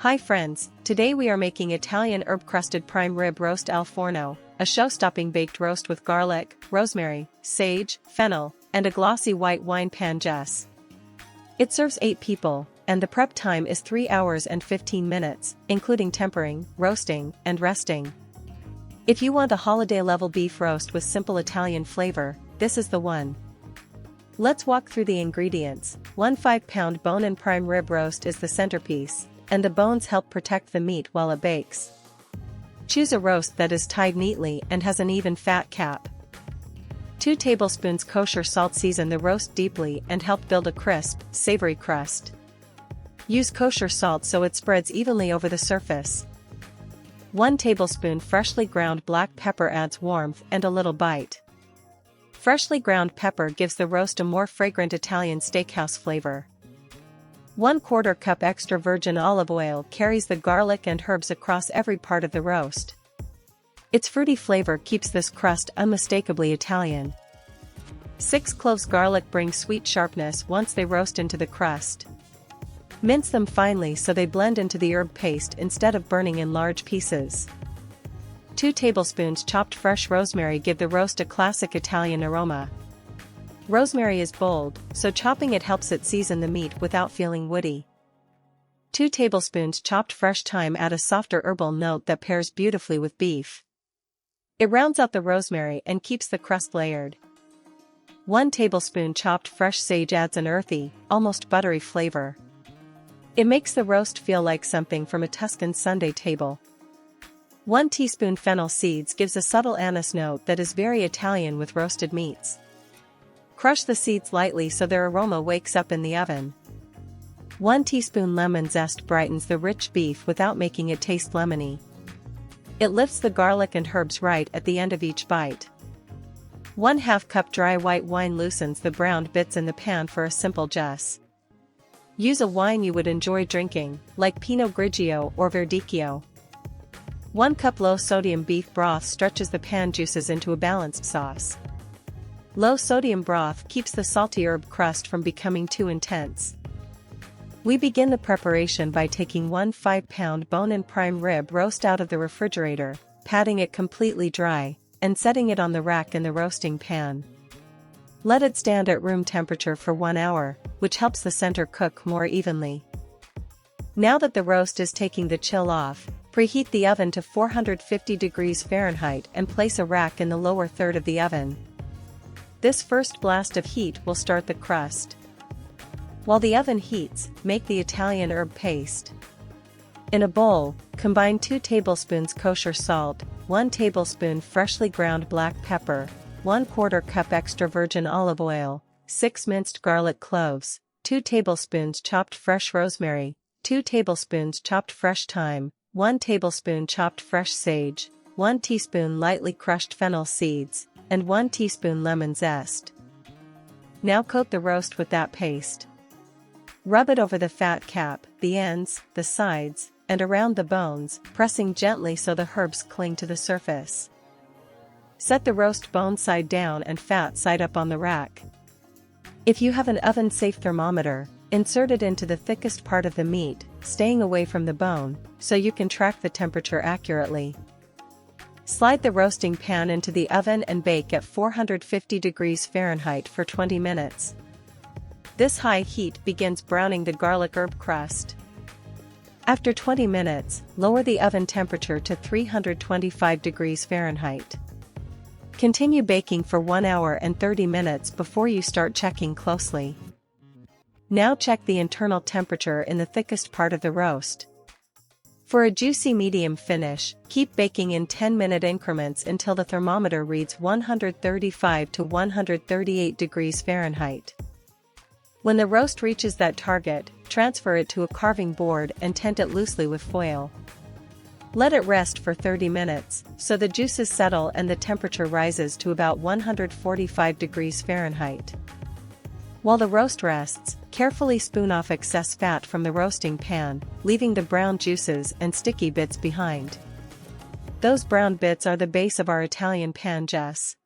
Hi friends, today we are making Italian herb-crusted prime rib roast al forno, a show-stopping baked roast with garlic, rosemary, sage, fennel, and a glossy white wine pan zest. It serves 8 people, and the prep time is 3 hours and 15 minutes, including tempering, roasting, and resting. If you want a holiday-level beef roast with simple Italian flavor, this is the one. Let's walk through the ingredients. 1 5-pound bone-in prime rib roast is the centerpiece, and the bones help protect the meat while it bakes. Choose a roast that is tied neatly and has an even fat cap. 2 tablespoons kosher salt season the roast deeply and help build a crisp, savory crust. Use kosher salt so it spreads evenly over the surface. 1 tablespoon freshly ground black pepper adds warmth and a little bite. Freshly ground pepper gives the roast a more fragrant Italian steakhouse flavor. 1/4 cup extra virgin olive oil carries the garlic and herbs across every part of the roast. Its fruity flavor keeps this crust unmistakably Italian. 6 cloves garlic bring sweet sharpness once they roast into the crust. Mince them finely so they blend into the herb paste instead of burning in large pieces. 2 tablespoons chopped fresh rosemary give the roast a classic Italian aroma. Rosemary is bold, so chopping it helps it season the meat without feeling woody. 2 tablespoons chopped fresh thyme add a softer herbal note that pairs beautifully with beef. It rounds out the rosemary and keeps the crust layered. 1 tablespoon chopped fresh sage adds an earthy, almost buttery flavor. It makes the roast feel like something from a Tuscan Sunday table. 1 teaspoon fennel seeds gives a subtle anise note that is very Italian with roasted meats. Crush the seeds lightly so their aroma wakes up in the oven. 1 teaspoon lemon zest brightens the rich beef without making it taste lemony. It lifts the garlic and herbs right at the end of each bite. 1/2 cup dry white wine loosens the browned bits in the pan for a simple zest. Use a wine you would enjoy drinking, like Pinot Grigio or Verdicchio. 1 cup low-sodium beef broth stretches the pan juices into a balanced sauce. Low-sodium broth keeps the salty herb crust from becoming too intense. We begin the preparation by taking 1 5-pound bone-in prime rib roast out of the refrigerator, patting it completely dry, and setting it on the rack in the roasting pan. Let it stand at room temperature for 1 hour, which helps the center cook more evenly. Now that the roast is taking the chill off, preheat the oven to 450 degrees Fahrenheit and place a rack in the lower third of the oven. This first blast of heat will start the crust. While the oven heats, make the Italian herb paste. In a bowl, combine 2 tablespoons kosher salt, 1 tablespoon freshly ground black pepper, 1/4 cup extra virgin olive oil, 6 minced garlic cloves, 2 tablespoons chopped fresh rosemary, 2 tablespoons chopped fresh thyme, 1 tablespoon chopped fresh sage, 1 teaspoon lightly crushed fennel seeds, and 1 teaspoon lemon zest. Now coat the roast with that paste. Rub it over the fat cap, the ends, the sides, and around the bones, pressing gently so the herbs cling to the surface. Set the roast bone side down and fat side up on the rack. If you have an oven-safe thermometer, insert it into the thickest part of the meat, staying away from the bone, so you can track the temperature accurately. Slide the roasting pan into the oven and bake at 450 degrees Fahrenheit for 20 minutes. This high heat begins browning the garlic herb crust. After 20 minutes, lower the oven temperature to 325 degrees Fahrenheit. Continue baking for 1 hour and 30 minutes before you start checking closely. Now check the internal temperature in the thickest part of the roast. For a juicy medium finish, keep baking in 10-minute increments until the thermometer reads 135 to 138 degrees Fahrenheit. When the roast reaches that target, transfer it to a carving board and tent it loosely with foil. Let it rest for 30 minutes, so the juices settle and the temperature rises to about 145 degrees Fahrenheit. While the roast rests, carefully spoon off excess fat from the roasting pan, leaving the brown juices and sticky bits behind. Those brown bits are the base of our Italian pan zest.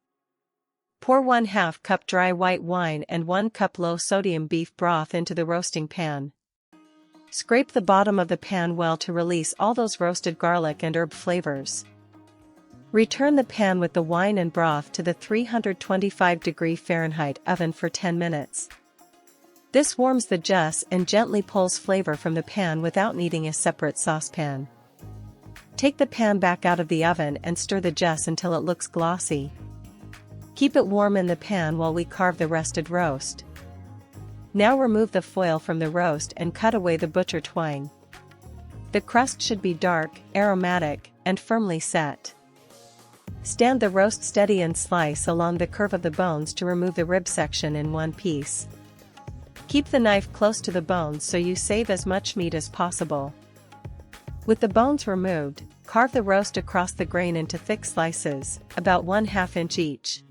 Pour 1/2 cup dry white wine and 1 cup low-sodium beef broth into the roasting pan. Scrape the bottom of the pan well to release all those roasted garlic and herb flavors. Return the pan with the wine and broth to the 325°F oven for 10 minutes. This warms the zest and gently pulls flavor from the pan without needing a separate saucepan. Take the pan back out of the oven and stir the zest until it looks glossy. Keep it warm in the pan while we carve the rested roast. Now remove the foil from the roast and cut away the butcher twine. The crust should be dark, aromatic, and firmly set. Stand the roast steady and slice along the curve of the bones to remove the rib section in one piece. Keep the knife close to the bones so you save as much meat as possible. With the bones removed, carve the roast across the grain into thick slices, about 1/2 inch each.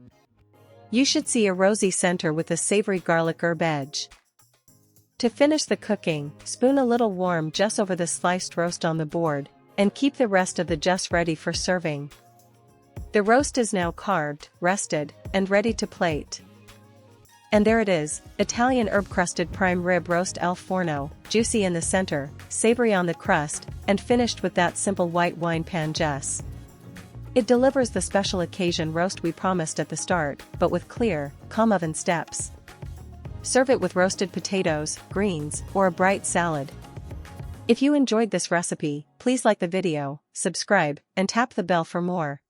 You should see a rosy center with a savory garlic herb edge. To finish the cooking, spoon a little warm just over the sliced roast on the board, and keep the rest of the zest ready for serving. The roast is now carved, rested, and ready to plate. And there it is, Italian herb-crusted prime rib roast al forno, juicy in the center, savory on the crust, and finished with that simple white wine pan zest. It delivers the special occasion roast we promised at the start, but with clear, calm oven steps. Serve it with roasted potatoes, greens, or a bright salad. If you enjoyed this recipe, please like the video, subscribe, and tap the bell for more.